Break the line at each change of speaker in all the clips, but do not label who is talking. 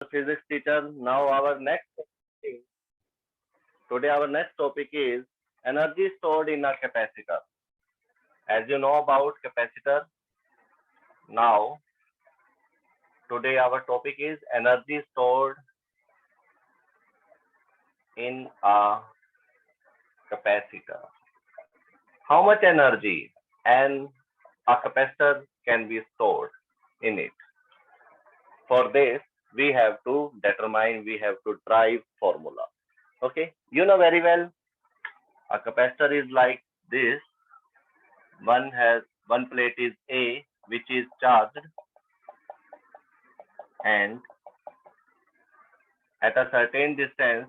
physics teacher. Now our next topic is energy stored in a capacitor. As you know about capacitor, now today our topic is energy stored in a capacitor. How much energy and a capacitor can be stored in it? For this, we have to drive formula. Okay, you know very well a capacitor is like this. One plate is A, which is charged, and at a certain distance,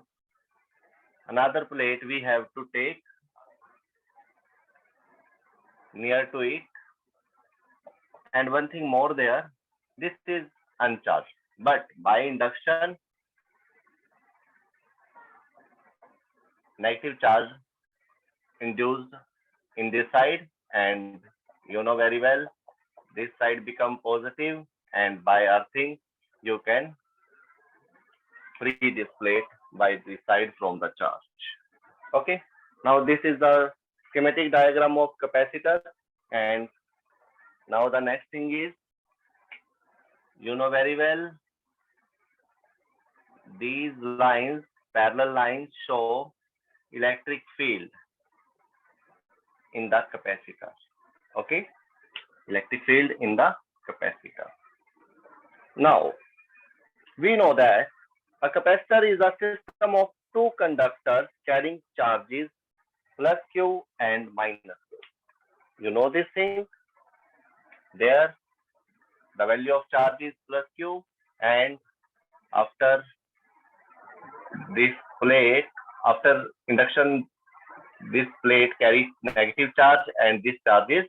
another plate we have to take near to it. And one thing more there, this is uncharged. But by induction, negative charge induced in this side, and you know very well this side become positive, and by earthing you can free this plate by this side from the charge. Okay, now this is the schematic diagram of capacitor, and now the next thing is, you know very well, these lines, parallel lines, show electric field in the capacitor. Okay, electric field in the capacitor. Now we know that a capacitor is a system of two conductors carrying charges plus Q and minus Q. You know this thing? There, the value of charge is plus Q, and after this plate, after induction, this plate carries negative charge and this charge is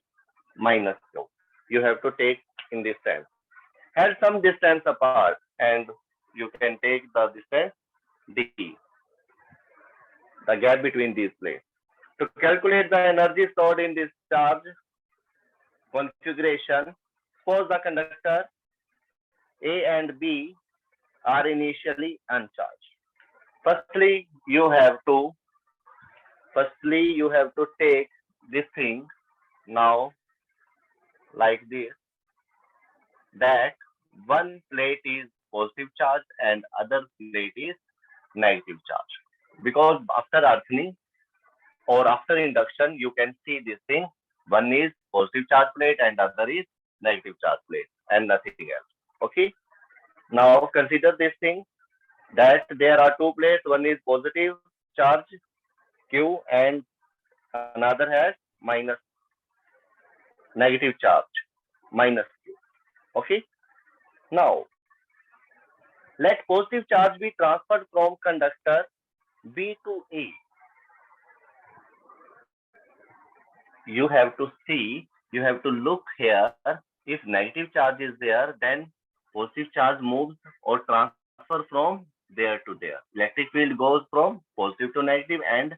minus Q. You have to take in this sense. Have some distance apart, and you can take the distance D, the gap between these plates. To calculate the energy stored in this charge configuration, suppose the conductor A and B are initially uncharged. Firstly, you have to take this thing now like this, that one plate is positive charge and other plate is negative charge. Because after earthing or after induction, you can see this thing. One is positive charge plate and other is negative charge plate, and nothing else. Okay. Now consider this thing, that there are two plates. One is positive charge Q and another has minus negative charge minus Q. Okay. Now let positive charge be transferred from conductor B to A. You have to see, you have to look here. If negative charge is there, then positive charge moves or transfer from there to there. Electric field goes from positive to negative, and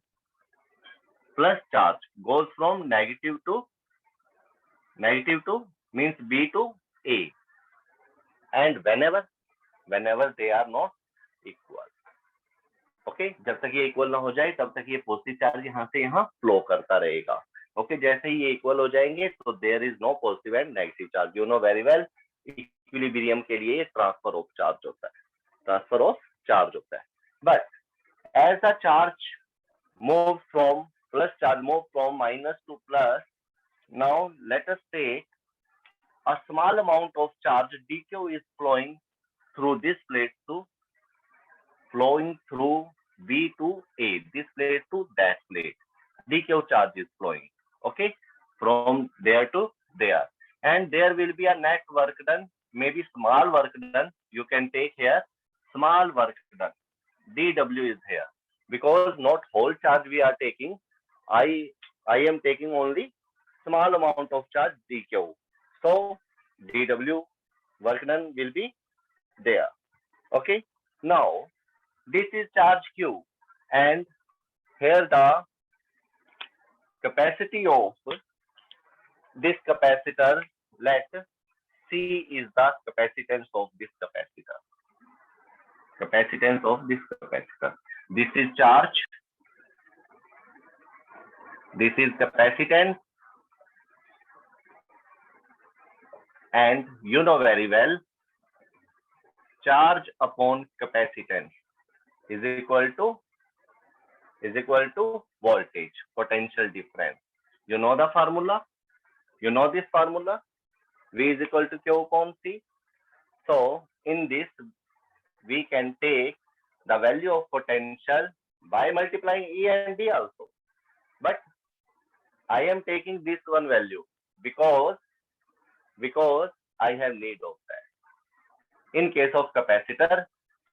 plus charge goes from negative to means B to A. And whenever they are not equal. Okay, जब तक ये equal ना हो जाए तब तक ये positive charge यहाँ से यहाँ फ्लो करता रहेगा. ओके, जैसे ही ये इक्वल हो जाएंगे तो there is no positive and negative charge. You know very well, equilibrium के लिए ट्रांसफर ऑफ चार्ज होता है. But as the charge move from minus to plus, now let us take a small amount of charge dq is flowing through this plate flowing through B to A, this plate to that plate. dq charge is flowing, okay, from there to there, and there will be a net work done, maybe small work done. You can take here small work done. dw is here because not whole charge we are taking. I am taking only small amount of charge dq. So dw work done will be there. Okay, now this is charge q, and here the capacity of this capacitor, let C is the capacitance of this capacitor. Capacitance of this capacitor. This is charge. This is capacitance. And you know very well, charge upon capacitance is equal to voltage, potential difference. You know the formula? You know this formula? V is equal to Q upon C. So in this, we can take the value of potential by multiplying E and D also. But I am taking this one value because I have need of that. In case of capacitor,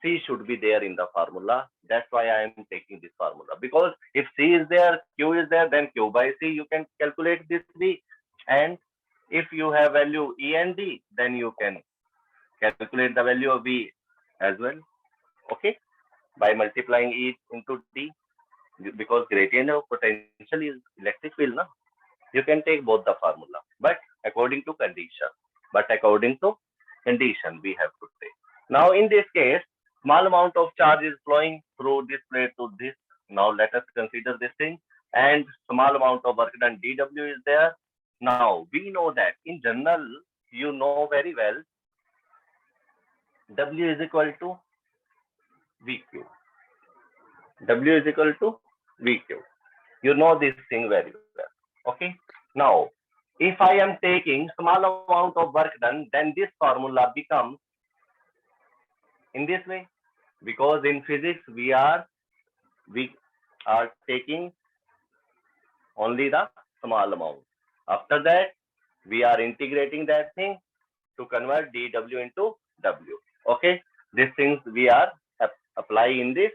C should be there in the formula. That's why I am taking this formula. Because if C is there, Q is there, then Q by C, you can calculate this V. And if you have value E and D, then you can calculate the value of V as well. Okay? By multiplying E into D. Because gradient of potential is electric field, na? You can take both the formula. But according to condition. We have to take. Now in this case, small amount of charge is flowing through this plate to this. Now let us consider this thing. And small amount of work done dW is there. Now we know that in general, you know very well, W is equal to VQ. W is equal to VQ. You know this thing very well. Okay. Now, if I am taking small amount of work done, then this formula becomes in this way. Because in physics, we are taking only the small amount. After that, we are integrating that thing to convert dW into W. Okay. These things we are applying in this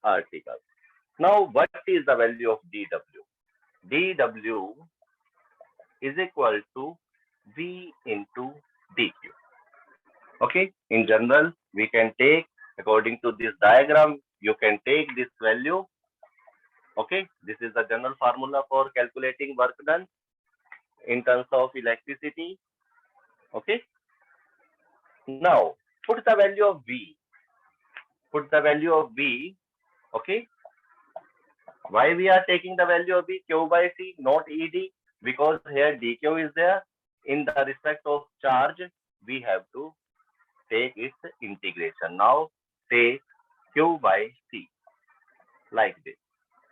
article. Now, what is the value of dW? dW is equal to V into dQ. Okay. In general, we can take, according to this diagram, you can take this value. Okay. This is the general formula for calculating work done in terms of electricity. Okay. Now, put the value of V. Okay. Why we are taking the value of V? Q by C, not ED, because here dQ is there. In the respect of charge, we have to take its integration. Now say Q by C, like this.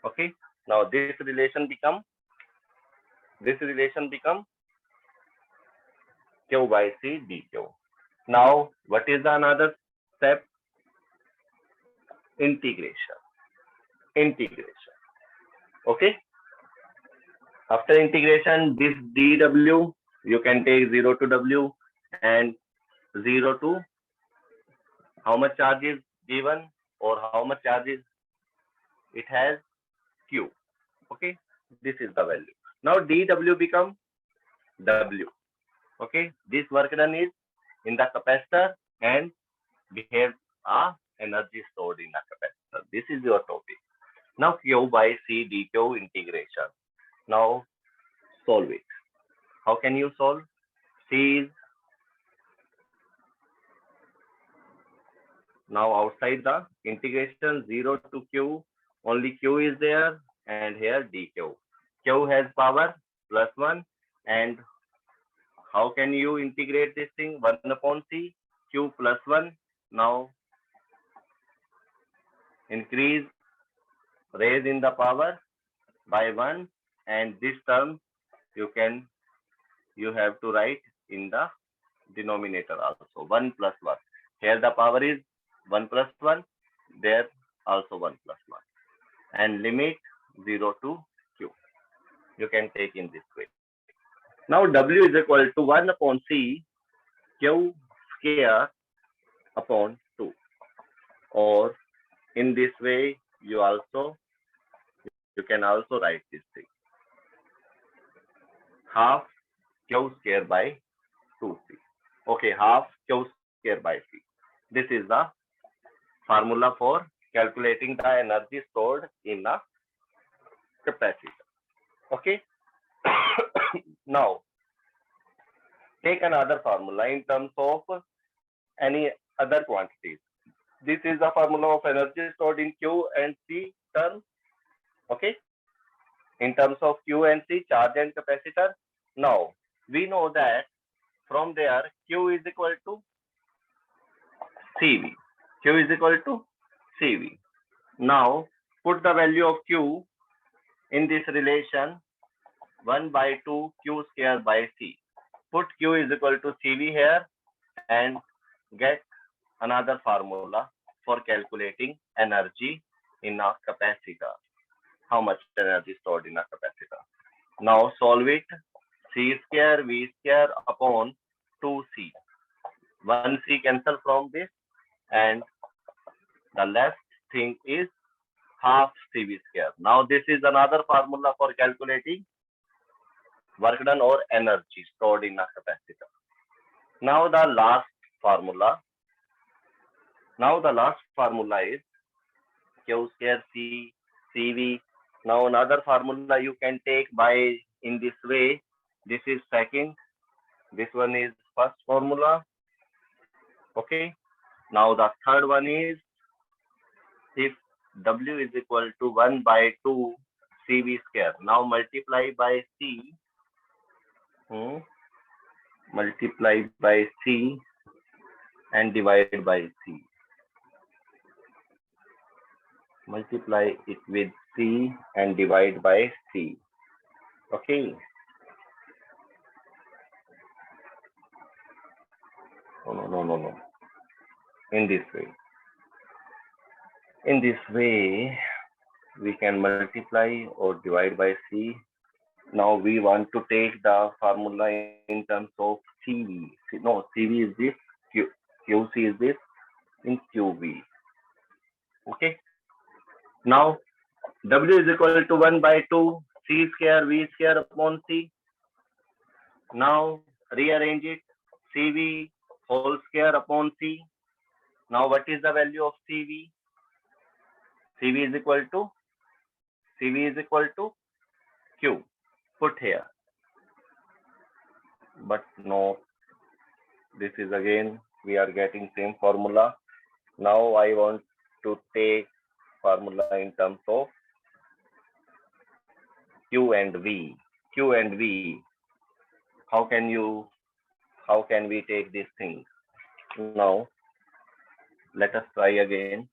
Okay. Now this relation become Q by C dQ. Now what is another step? Integration. Okay. After integration, this dW, you can take 0 to W and 0 to how much charge is given or how much charge is it has Q. Okay. This is the value. Now dW become W. Okay. This work done is in the capacitor and we have energy stored in the capacitor. This is your topic. Now Q by C dQ integration. Now solve it. How can you solve? C is now outside the integration, 0 to Q. Only Q is there and here dQ. Q has power +1 and how can you integrate this thing? 1 upon C, Q +1. Now increase, raise in the power by 1 and this term you have to write in the denominator also 1 + 1. Here the power is 1 + 1, there also 1 + 1 and limit 0 to Q. You can take in this way. Now W is equal to 1 upon C Q square upon 2, or in this way you can also write this thing, half Q square by 2C. Okay, half Q square by C. This is the formula for calculating the energy stored in a capacitor. Okay. Now take another formula in terms of any other quantities. This is the formula of energy stored in Q and C terms. Okay, in terms of Q and C, charge and capacitor. Now we know that from there Q is equal to CV. Q is equal to CV. Now put the value of Q in this relation 1 by 2 Q square by C. Put Q is equal to CV here and get another formula for calculating energy in a capacitor. How much energy stored in a capacitor. Now solve it. C square V square upon 2C. 1C cancel from this, and the last thing is half CV square. Now this is another formula for calculating work done or energy stored in a capacitor. Now the last formula is Q square C CV. Now another formula you can take by in this way. This is second. This one is first formula. Okay. Now the third one is if W is equal to 1 by 2 CV square. Now multiply by C. Multiply by C and divide by C. Multiply it with C and divide by C. Okay. No. In this way, we can multiply or divide by C. Now we want to take the formula in terms of CV. No, CV is this, QC is this, in QV. Okay. Now W is equal to 1 by 2 C square V square upon C. Now rearrange it. CV whole square upon C. Now what is the value of CV? CV is equal to Q. Put here. But no, this is again we are getting same formula. Now I want to take formula in terms of Q and V. How can we take this thing? Now let us try again.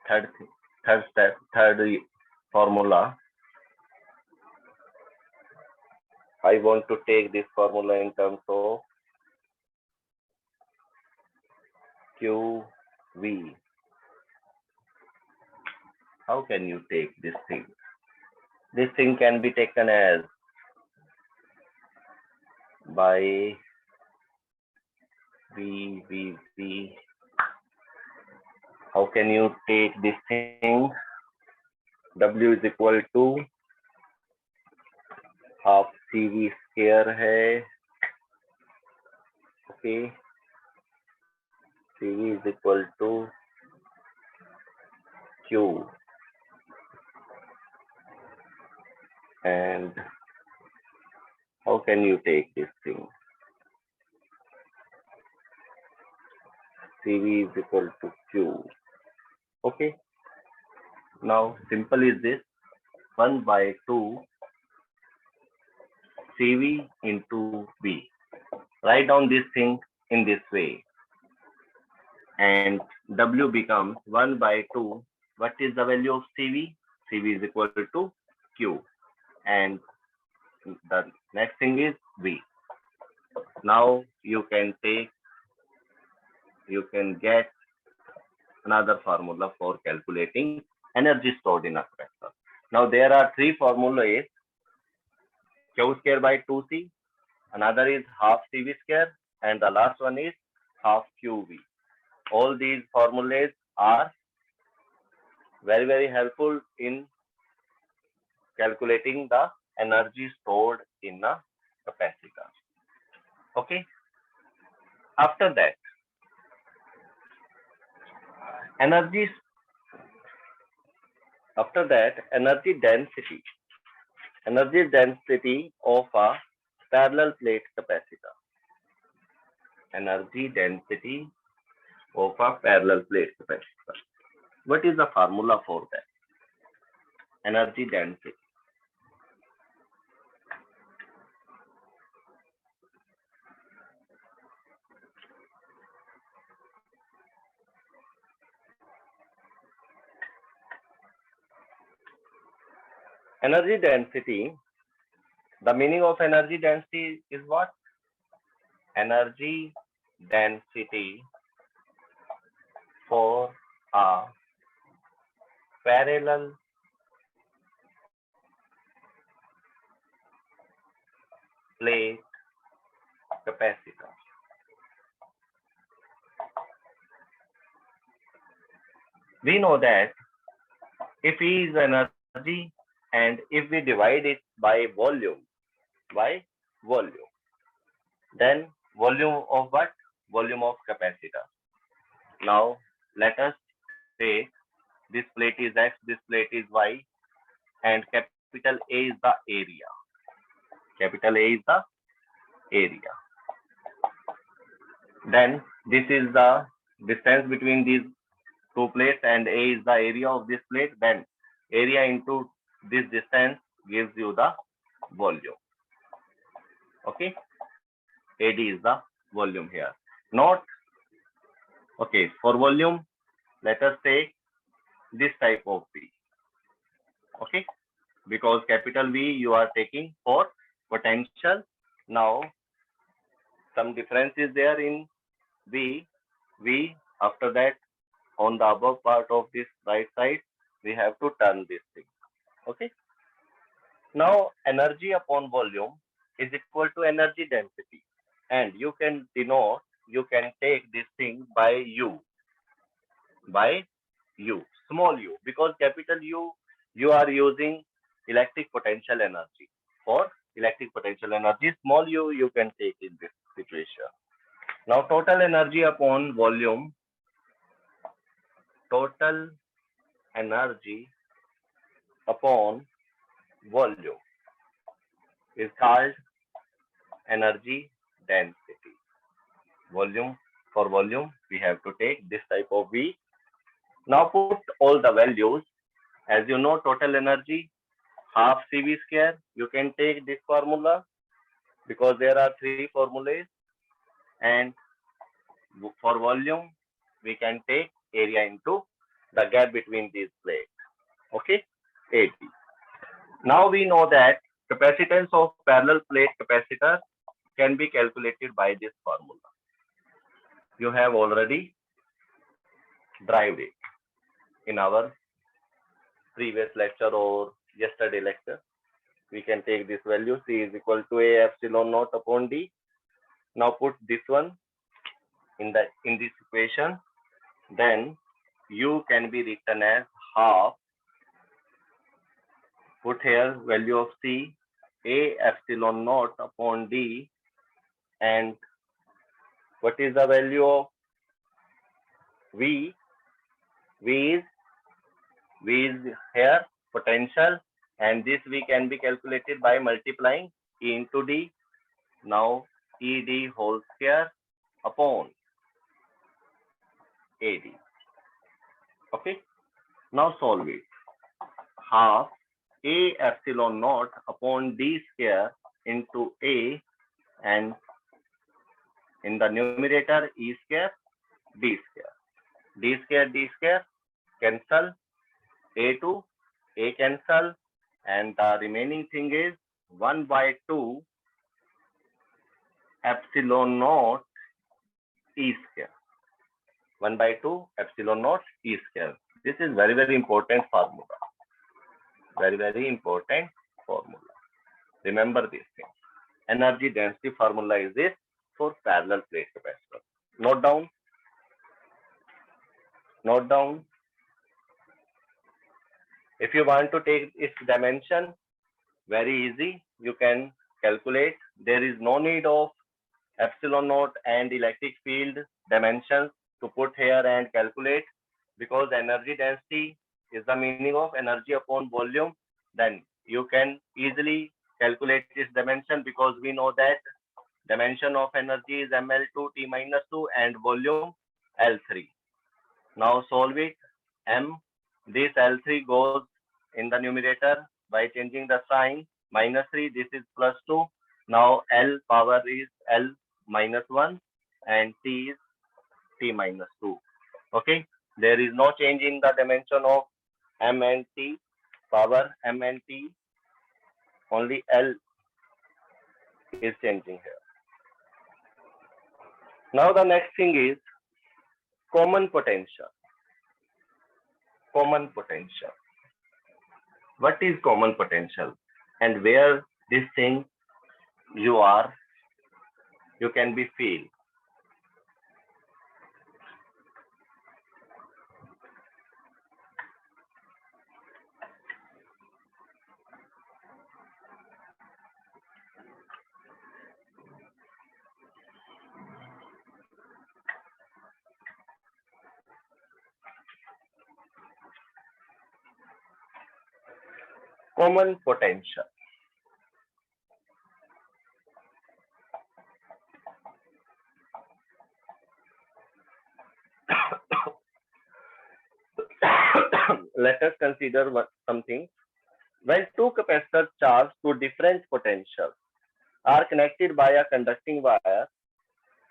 Third formula. I want to take this formula in terms of QV. How can you take this thing? This thing can be taken as by V. How can you take this thing? W is equal to half CV square है. Okay. CV is equal to Q. And how can you take this thing? CV is equal to Q. Okay. Now simple is this 1 by 2 CV into V. Write down this thing in this way. And W becomes 1 by 2. What is the value of CV? CV is equal to Q. And the next thing is V. Now you can get another formula for calculating energy stored in a capacitor. Now there are three formulas: Q square by 2C, another is half CV square, and the last one is half QV. All these formulas are very, very helpful in calculating the energy stored in a capacitor. Okay. After that, energy density of a parallel plate capacitor. energy density of a parallel plate capacitor. What is the formula for that? Energy density. Energy density, the meaning of energy density is what? Energy density for a parallel plate capacitor. We know that if E is energy and if we divide it by volume, then volume of what? Volume of capacitor. Now let us say this plate is X, this plate is Y, and capital A is the area. Capital A is the area. Then this is the distance between these two plates and A is the area of this plate. Then area into this distance gives you the volume. Okay, AD is the volume here. Not okay, for volume, let us take this type of V. Okay, because capital V you are taking for potential. Now some difference is there in V. After that, on the above part of this right side, we have to turn this thing. Okay. Now energy upon volume is equal to energy density, and you can denote, you can take this thing by U, small u, because capital U, you are using electric potential energy. For electric potential energy, small u you can take in this situation. Now total energy upon volume, total energy upon volume is called energy density. Volume, for volume, we have to take this type of V. Now put all the values. As you know, total energy half CV square. You can take this formula because there are three formulas, and for volume we can take area into the gap between these plates. Okay, AD. Now we know that capacitance of parallel plate capacitor can be calculated by this formula. You have already derived it in our previous lecture or yesterday lecture. We can take this value, C is equal to A epsilon naught upon D. Now put this one in this equation. Then U can be written as half. Put here value of C, A epsilon naught upon D, and what is the value of V? V is here potential, and this V can be calculated by multiplying E into D. Now ED whole square upon AD. Okay. Now solve it. Half A epsilon naught upon D square into A, and in the numerator E square, D square. D square cancel, A to A cancel, and the remaining thing is 1/2 epsilon naught E square. 1/2 epsilon naught E square. This is very, very important formula. Very, very important formula. Remember this thing. Energy density formula is this for parallel plate capacitor. Note down. Note down. If you want to take its dimension, very easy. You can calculate. There is no need of epsilon naught and electric field dimensions to put here and calculate, because energy density is the meaning of energy upon volume. Then you can easily calculate this dimension, because we know that Dimension of energy is ml2 t minus 2 and volume L3. Now solve it. M, this L3 goes in the numerator by changing the sign. Minus 3, this is plus 2. Now L power is L minus 1 and T is T minus 2. Okay, there is no change in the dimension of M and T, power M and T, only L is changing here. Now the next thing is common potential. Common potential. What is common potential? And where this thing you can be feel. Common potential. Let us consider something. When two capacitors charged to different potentials are connected by a conducting wire,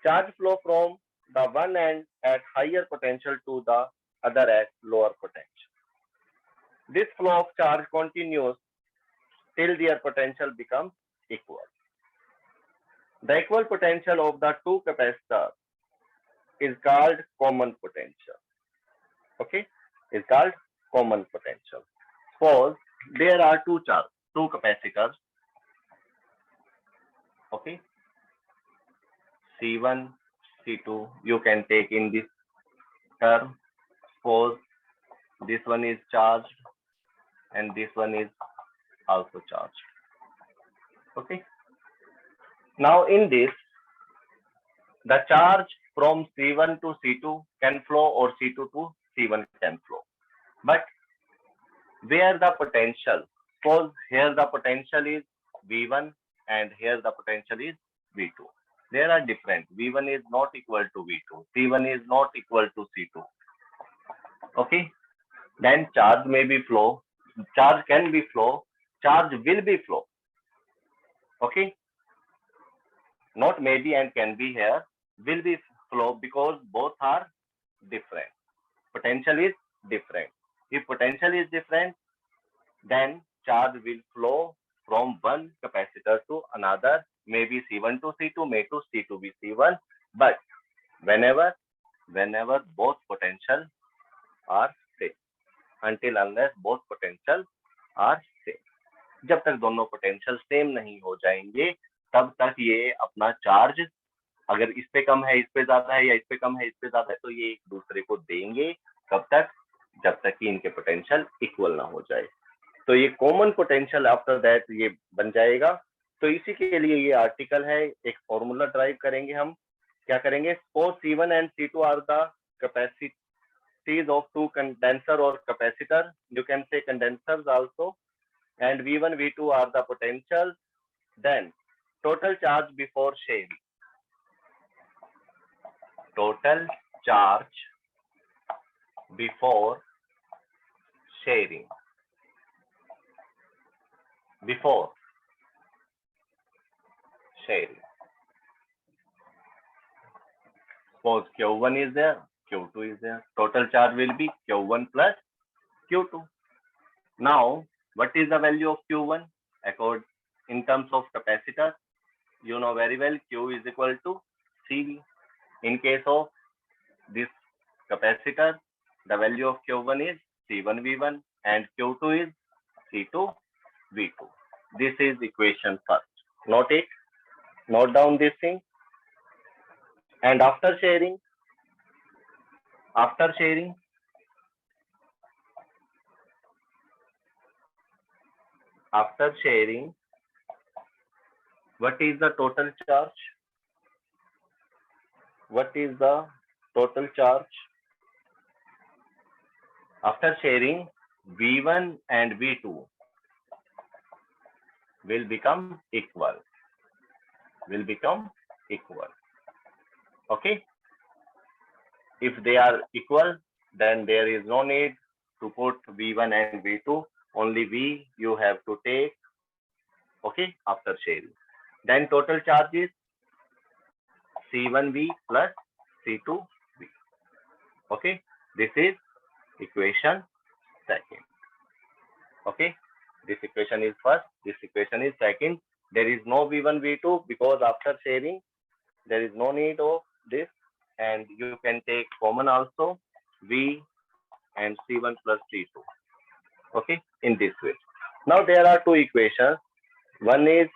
charge flow from the one end at higher potential to the other at lower potential. This flow of charge continues till their potential becomes equal. The equal potential of the two capacitors is called common potential. Okay, is called common potential. Suppose there are two capacitors. Okay, C1, C2. You can take in this term. Suppose this one is charged and this one is also charged. Okay. Now in this, the charge from C1 to C2 can flow or C2 to C1 can flow. But where the potential, suppose here the potential is V1 and here the potential is V2. They are different. V1 is not equal to V2. C1 is not equal to C2. Okay. Then charge may be flow. Charge can be flow. Charge will be flow. Okay. Not maybe and can be here. Will be flow because both are different. Potential is different. If potential is different, then charge will flow from one capacitor to another, maybe C1 to C2, maybe to C2 to C1. But whenever both potential are same, until unless both potential are same. जब तक दोनों potential same नहीं हो जाएंगे तब तक ये अपना चार्ज, अगर इस पे कम है इस पे ज्यादा है या इस पे कम है इस पे ज्यादा है, तो ये एक दूसरे को देंगे कब तक, जब तक कि इनके पोटेंशियल इक्वल ना हो जाए. तो ये कॉमन पोटेंशियल आफ्टर दैट ये बन जाएगा. तो इसी के लिए ये आर्टिकल है. एक फॉर्मूला ड्राइव करेंगे हम. क्या करेंगे? Suppose C1 and C2 are the capacities of two condenser और capacitor, you can say condensers also, and V1 V2 are the potentials. Then total charge before sharing. Total charge before sharing. Before sharing. Suppose Q1 is there, Q2 is there. Total charge will be Q1 plus Q2. Now, what is the value of Q1? According in terms of capacitor, you know very well Q is equal to CV. In case of this capacitor, the value of Q1 is C1 V1 and Q2 is C2 V2. This is equation first. Note it. Note down this thing. And after sharing, what is the total charge? What is the total charge? After sharing, V1 and V2 will become equal. equal. Okay. If they are equal, then there is no need to put V1 and V2. Only V you have to take, okay, after sharing. Then total charge is C1V plus C2V. Okay, this is equation second. Okay, this equation is first, this equation is second. There is no V1, V2 because after sharing, there is no need of this, and you can take common also, V and C1 plus C2. Okay, in this way. Now there are two equations. One is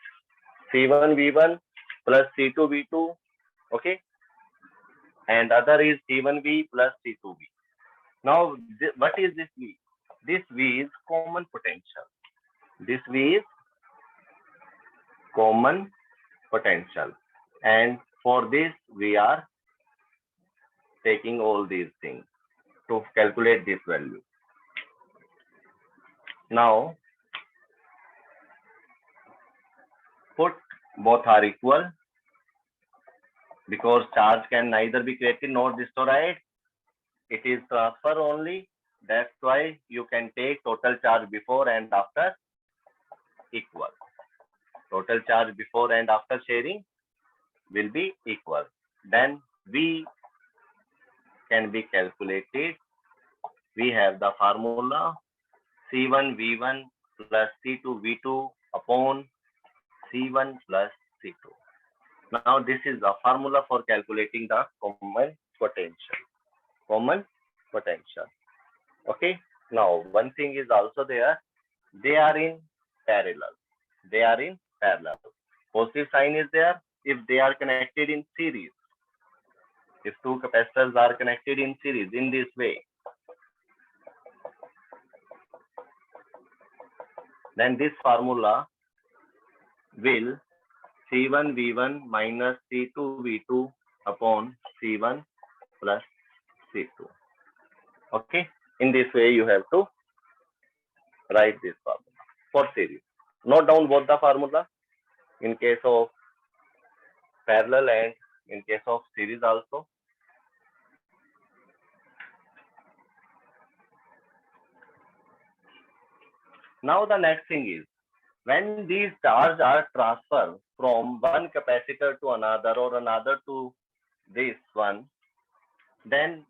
C1V1 plus C2V2, okay, and other is C1V plus C2V. Now, what is this V? This V is common potential. This V is common potential. And for this, we are taking all these things to calculate this value. Now, put both are equal because charge can neither be created nor destroyed. It is transfer only. That's why you can take total charge before and after equal. Total charge before and after sharing will be equal. Then V can be calculated. We have the formula C1V1 plus C2V2 upon C1 plus C2. Now this is the formula for calculating the common potential. Common potential. Okay. Now one thing is also there. They are in parallel. They are in parallel. Positive sign is there if they are connected in series. If two capacitors are connected in series in this way, then this formula will C1V1 minus C2V2 upon C1 plus C2. Okay, in this way you have to write this formula for series. Note down both the formula in case of parallel and in case of series also. Now the next thing is, when these charges are transferred from one capacitor to another or another to this one, then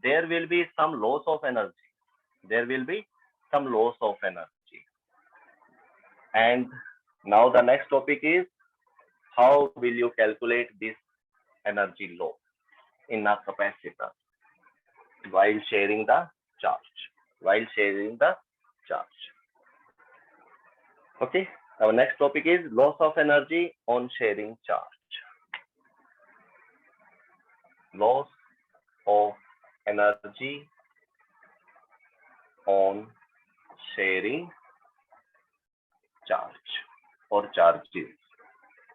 there will be some loss of energy. There will be some loss of energy. And now the next topic is, how will you calculate this energy loss in a capacitor while sharing the charge? While sharing the charge. Okay, our next topic is loss of energy on sharing charge. Loss of energy on sharing charge or charges.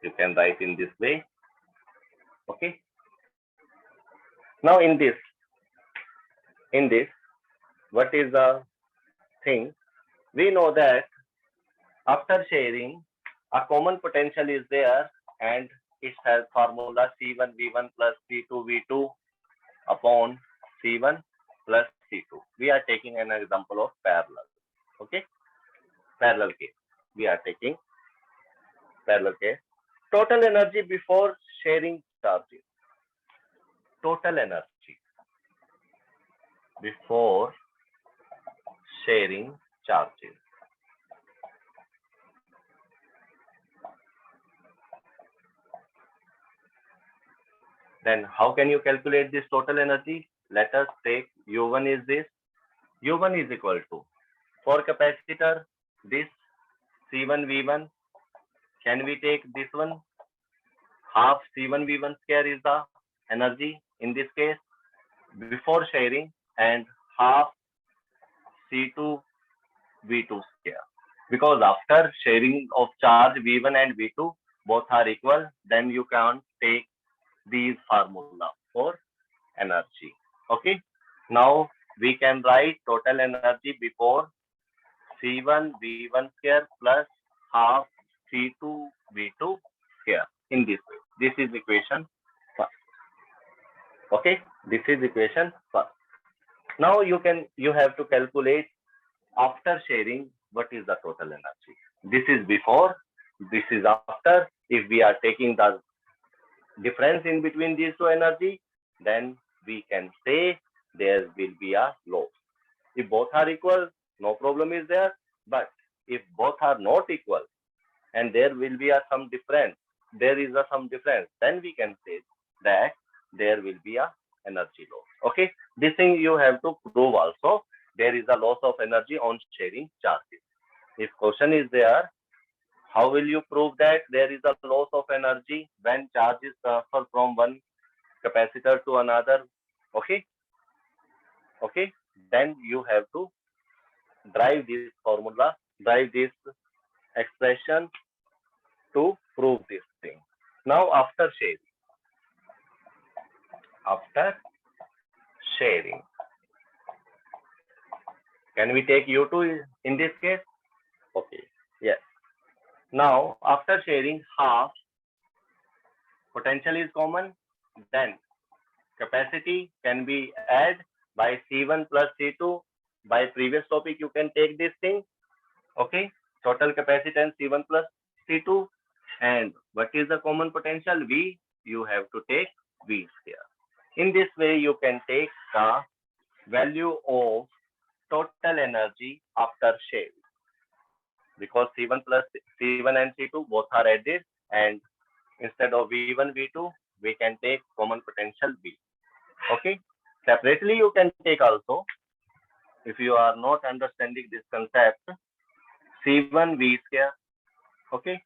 You can write in this way. Okay. Now in this, what is the thing? We know that after sharing, a common potential is there and it has formula C1V1 plus C2V2 upon C1 plus C2. We are taking an example of parallel. Okay, parallel case. We are taking parallel case. Total energy before sharing charges. Total energy before sharing charges. Then how can you calculate this total energy? Let us take U1 is this. U1 is equal to, for capacitor, this C1V1. Can we take this one? Half C1V1 square is the energy in this case before sharing, and half C2V2 square. Because after sharing of charge V1 and V2 both are equal, then you can take these formula for energy. Okay, now we can write total energy before C1V1 square plus half C2V2 square in this way. This is equation first. Okay, this is equation first. Now you have to calculate after sharing what is the total energy. This is before, this is after. If we are taking the difference in between these two energy, then we can say there will be a loss. If both are equal, no problem is there. But if both are not equal and there will be some difference, then we can say that there will be a energy loss. Okay, this thing you have to prove also. There is a loss of energy on sharing charges. If question is there, how will you prove that there is a loss of energy when charge is transferred from one capacitor to another? Okay, then you have to drive this formula, drive this expression to prove this thing. Now after sharing, can we take U2 in this case? Okay, yes. Now after sharing, half potential is common, then capacity can be added by C1 plus C2. By previous topic you can take this thing. Okay, total capacitance C1 plus C2, and what is the common potential? V. You have to take V square. In this way you can take the value of total energy after sharing, because C1 and C2 both are added, and instead of V1 V2 we can take common potential V. Okay, separately you can take also. If you are not understanding this concept, C1 V square, okay,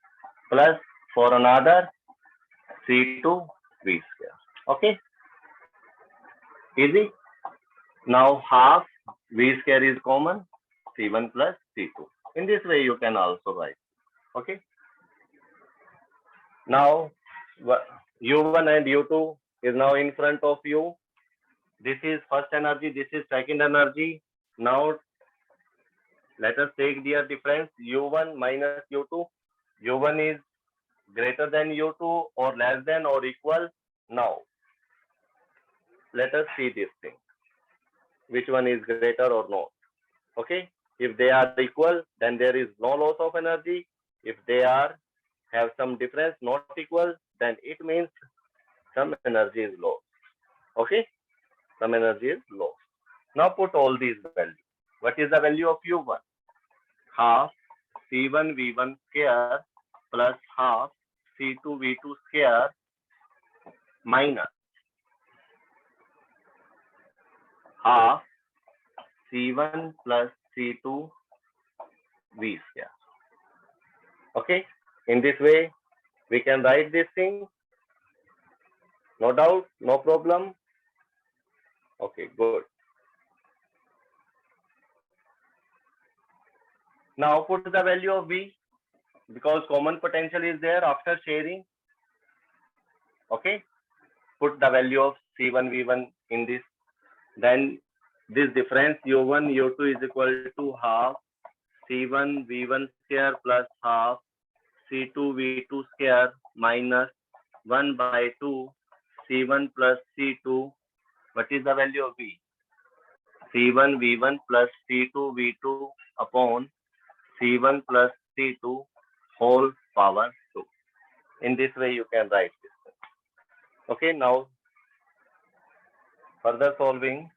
plus for another C2 V square. Okay, easy. Now half V square is common, C1 plus C2. In this way you can also write. Okay, now U1 and U2 is now in front of you. This is first energy, this is second energy. Now let us take their difference, U1 minus U2. U1 is greater than U2 or less than or equal. Now let us see this thing, which one is greater or not. Okay, if they are equal, then there is no loss of energy. If they have some difference, not equal, then it means some energy is lost. Okay, some energy is lost. Now put all these values. What is the value of U1? Half C1 V1 square plus half C2 V2 square minus half C1 plus C2 V square. Okay, in this way we can write this thing. No doubt, no problem. Okay, good. Now put the value of V, because common potential is there after sharing. Okay, put the value of C1 V1 in this. Then this difference U1 U2 is equal to half C1 V1 square plus half C2 V2 square minus 1 by 2 C1 plus C2. What is the value of V? C1 V1 plus C2 V2 upon C1 plus C2 whole power 2. In this way you can write this. Okay, now further solving.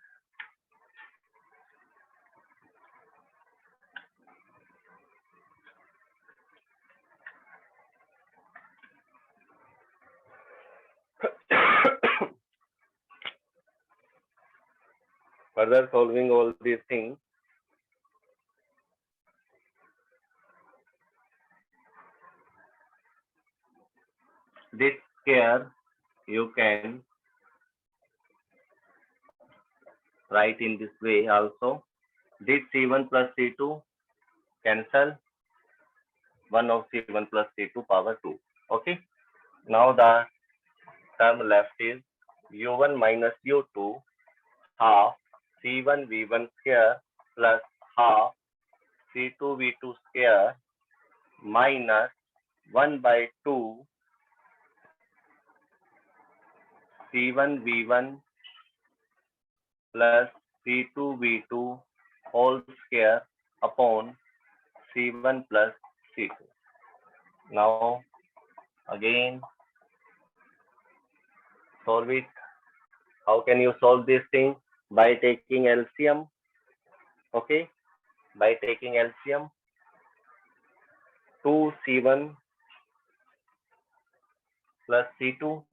Further solving all these things. This square you can write in this way also. This C1 plus C2 cancel, 1 of C1 plus C2 power 2. Okay, now the term left is U1 minus U2 half C1 V1 square plus half C2 V2 square minus 1 by 2 C1V1 plus C2V2 whole square upon C1 plus C2. Now again solve it. How can you solve this thing? By taking LCM. Okay, by taking LCM, 2C1 plus C2.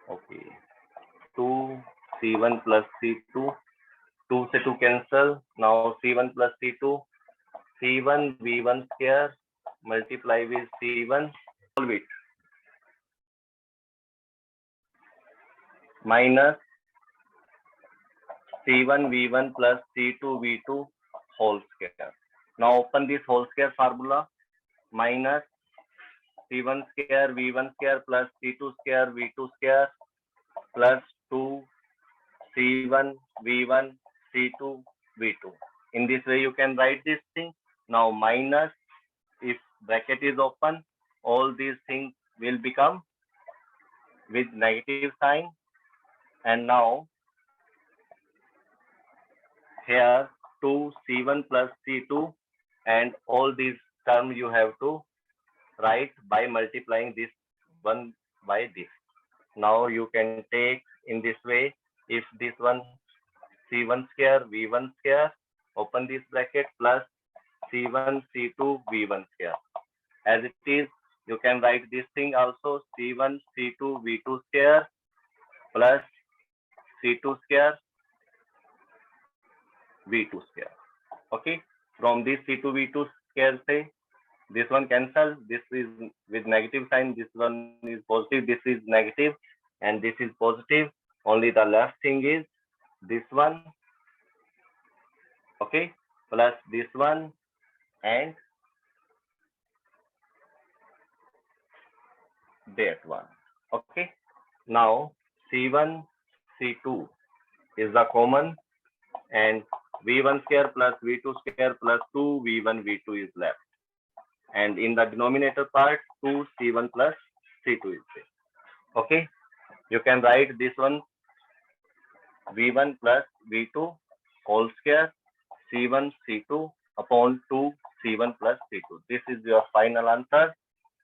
Okay, 2C1 plus C2. 2 से 2 cancel. Now C1 plus C2. C1 V1 square multiply with C1. Solve it. Minus C1 V1 plus C2 V2 whole square. Now open this whole square formula. Minus C1 square V1 square plus C2 square V2 square plus 2 C1 V1 C2 V2. In this way you can write this thing. Now minus, if bracket is open, all these things will become with negative sign. And now here 2 C1 plus C2, and all these terms you have to write by multiplying this one by this. Now you can take in this way, if this one C1 square V1 square, open this bracket, plus C1 C2 V1 square. As it is, you can write this thing also, C1 C2 V2 square plus C2 square V2 square. Okay, from this C2 V2 square say, this one cancel, this is with negative sign, this one is positive, this is negative, and this is positive. Only the last thing is this one, okay, plus this one and that one. Okay, now C1 C2 is the common, and V1 square plus V2 square plus 2 V1 V2 is left, and in the denominator part 2 C1 plus C2 is there. Okay, you can write this one V1 plus V2 whole square C1 C2 upon 2 C1 plus C2. This is your final answer.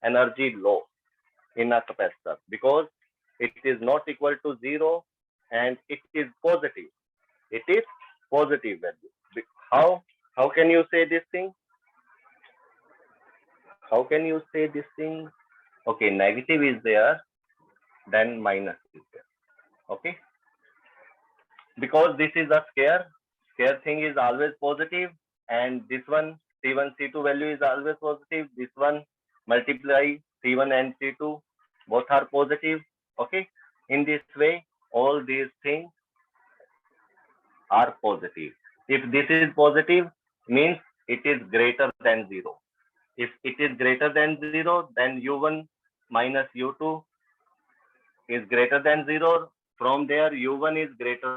Energy low in a capacitor, because it is not equal to 0 and it is positive. It is positive value. How can you say this thing? How can you say this thing? Okay, negative is there, then minus is there. Okay, because this is a square thing is always positive, and this one C1 C2 value is always positive. This one multiply C1 and C2, both are positive. Okay, in this way all these things are positive. If this is positive, means it is greater than 0. If it is greater than 0, then U1 minus U2 is greater than 0. From there, U1 is greater